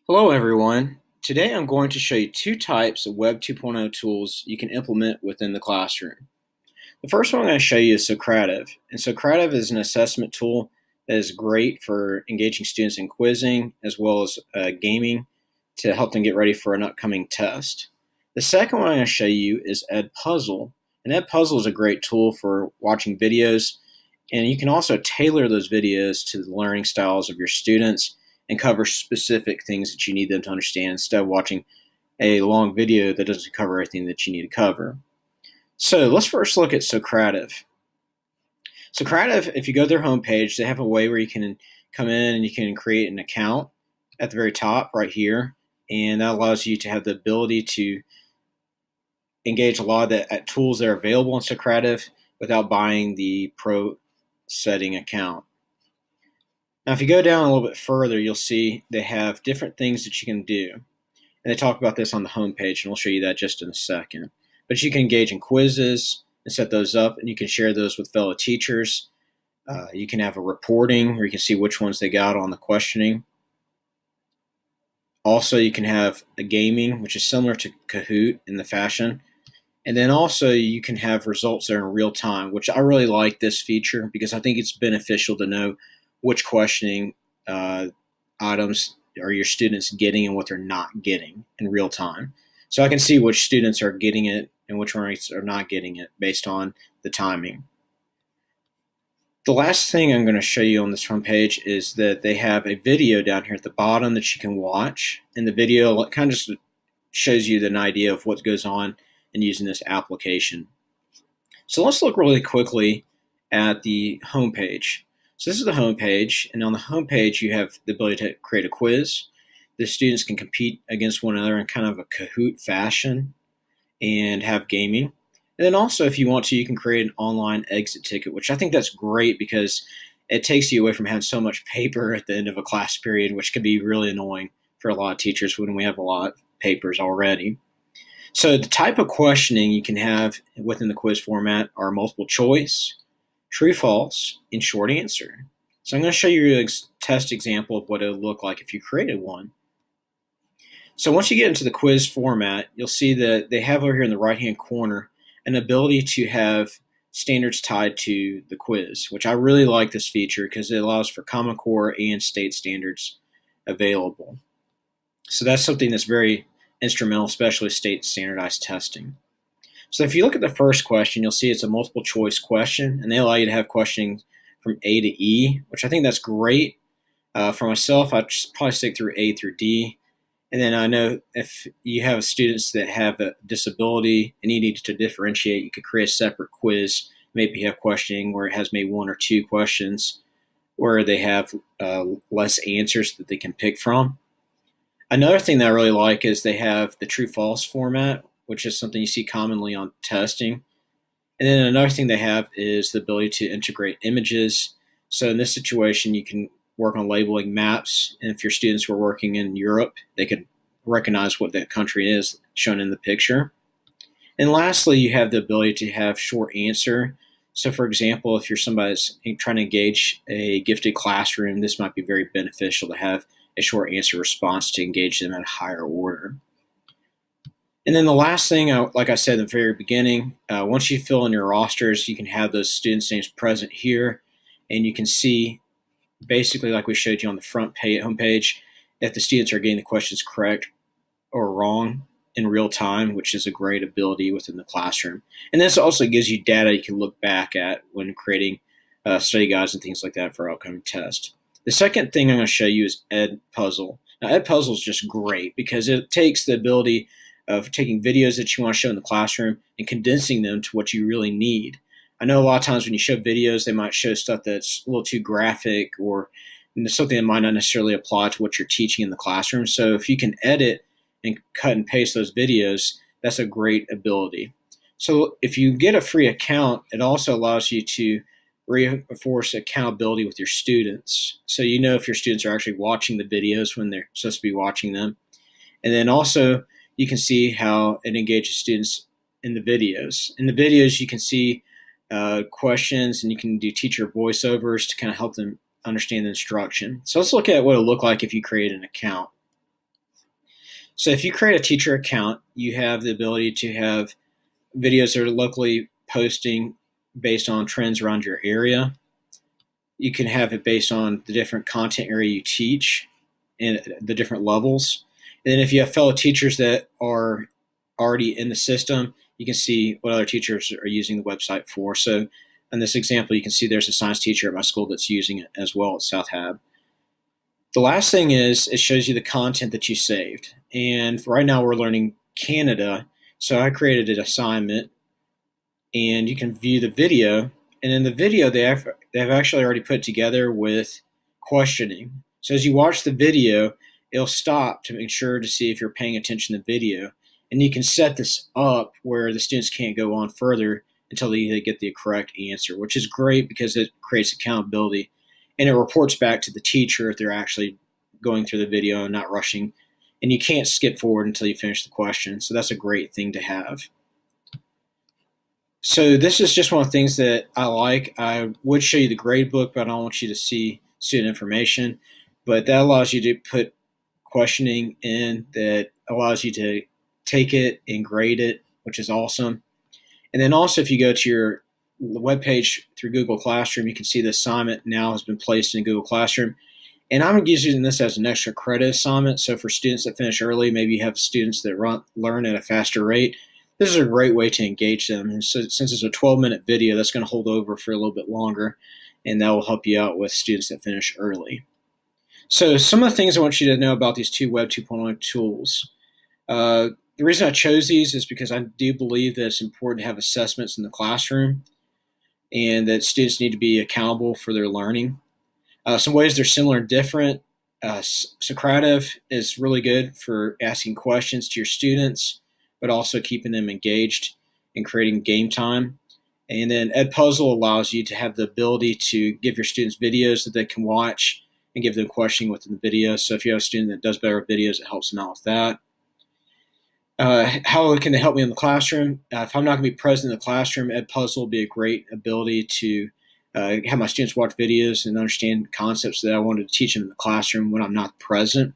Hello everyone. Today I'm going to show you two types of Web 2.0 tools you can implement within the classroom. The first one I'm going to show you is Socrative. And Socrative is an assessment tool that is great for engaging students in quizzing as well as gaming to help them get ready for an upcoming test. The second one I'm going to show you is Edpuzzle. And Edpuzzle is a great tool for watching videos, and you can also tailor those videos to the learning styles of your students and cover specific things that you need them to understand instead of watching a long video that doesn't cover everything that you need to cover. So let's first look at Socrative. Socrative, if you go to their homepage, they have a way where you can come in and you can create an account at the very top right here, and that allows you to have the ability to engage a lot of the tools that are available in Socrative without buying the pro setting account. Now, if you go down a little bit further, you'll see they have different things that you can do. And they talk about this on the homepage, and we'll show you that just in a second. But you can engage in quizzes and set those up, and you can share those with fellow teachers. You can have a reporting where you can see which ones they got on the questioning. Also, you can have a gaming, which is similar to Kahoot in the fashion. And then also you can have results that are in real time, which I really like this feature because I think it's beneficial to know which questioning items are your students getting and what they're not getting in real time. So I can see which students are getting it and which ones are not getting it based on the timing. The last thing I'm going to show you on this front page is that they have a video down here at the bottom that you can watch. And the video kind of just shows you an idea of what goes on in using this application. So let's look really quickly at the home page. So this is the home page, and on the home page you have the ability to create a quiz. The students can compete against one another in kind of a Kahoot fashion and have gaming. And then also, if you want to, you can create an online exit ticket, which I think that's great because it takes you away from having so much paper at the end of a class period, which can be really annoying for a lot of teachers when we have a lot of papers already. So the type of questioning you can have within the quiz format are multiple choice, true, false, and short answer. So I'm going to show you a test example of what it would look like if you created one. So once you get into the quiz format, you'll see that they have over here in the right-hand corner an ability to have standards tied to the quiz, which I really like this feature because it allows for Common Core and state standards available. So that's something that's very instrumental, especially state standardized testing. So if you look at the first question, you'll see it's a multiple choice question, and they allow you to have questions from A to E, which I think that's great. For myself, I'd probably stick through A through D. And then I know if you have students that have a disability and you need to differentiate, you could create a separate quiz. Maybe have questioning where it has maybe one or two questions where they have less answers that they can pick from. Another thing that I really like is they have the true-false format, which is something you see commonly on testing. And then another thing they have is the ability to integrate images. So in this situation, you can work on labeling maps, and if your students were working in Europe, they could recognize what that country is shown in the picture. And lastly, you have the ability to have short answer. So for example, if you're somebody that's trying to engage a gifted classroom, this might be very beneficial to have a short answer response to engage them at a higher order. And then the last thing, like I said in the very beginning, once you fill in your rosters, you can have those students' names present here, and you can see basically like we showed you on the front page, homepage, if the students are getting the questions correct or wrong in real time, which is a great ability within the classroom. And this also gives you data you can look back at when creating study guides and things like that for upcoming tests. The second thing I'm going to show you is Edpuzzle. Now, Edpuzzle is just great because it takes the ability of taking videos that you want to show in the classroom and condensing them to what you really need. I know a lot of times when you show videos, they might show stuff that's a little too graphic or something that might not necessarily apply to what you're teaching in the classroom. So if you can edit and cut and paste those videos, that's a great ability. So if you get a free account, it also allows you to reinforce accountability with your students. So you know if your students are actually watching the videos when they're supposed to be watching them. And then also you can see how it engages students in the videos. In the videos, you can see questions, and you can do teacher voiceovers to kind of help them understand the instruction. So let's look at what it'll look like if you create an account. So if you create a teacher account, you have the ability to have videos that are locally posting based on trends around your area. You can have it based on the different content area you teach and the different levels. And then if you have fellow teachers that are already in the system, you can see what other teachers are using the website for. So in this example, you can see there's a science teacher at my school that's using it as well at South Hab. The last thing is it shows you the content that you saved. And for right now, we're learning Canada. So I created an assignment, and you can view the video. And in the video, they've actually already put together with questioning. So as you watch the video, it'll stop to make sure to see if you're paying attention to the video. And you can set this up where the students can't go on further until they get the correct answer, which is great because it creates accountability. And it reports back to the teacher if they're actually going through the video and not rushing. And you can't skip forward until you finish the question. So that's a great thing to have. So this is just one of the things that I like. I would show you the grade book, but I don't want you to see student information. But that allows you to put questioning in that allows you to take it and grade it, which is awesome. And then also if you go to your webpage through Google Classroom, you can see the assignment now has been placed in Google Classroom. And I'm using this as an extra credit assignment. So for students that finish early, maybe you have students that learn at a faster rate. This is a great way to engage them. And so since it's a 12-minute video, that's going to hold over for a little bit longer, and that will help you out with students that finish early. So some of the things I want you to know about these two Web 2.0 tools. The reason I chose these is because I do believe that it's important to have assessments in the classroom and that students need to be accountable for their learning. Some ways they're similar and different. Socrative is really good for asking questions to your students, but also keeping them engaged and creating game time. And then Edpuzzle allows you to have the ability to give your students videos that they can watch and give them questioning within the video. So if you have a student that does better with videos, it helps them out with that. How can they help me in the classroom? If I'm not going to be present in the classroom, Edpuzzle will be a great ability to have my students watch videos and understand concepts that I wanted to teach them in the classroom when I'm not present.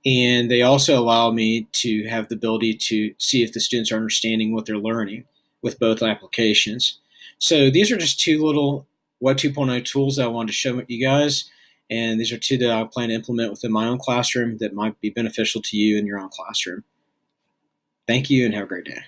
And they also allow me to have the ability to see if the students are understanding what they're learning with both applications. So these are just two little Web 2.0 tools that I wanted to show you guys. And these are two that I plan to implement within my own classroom that might be beneficial to you in your own classroom. Thank you and have a great day.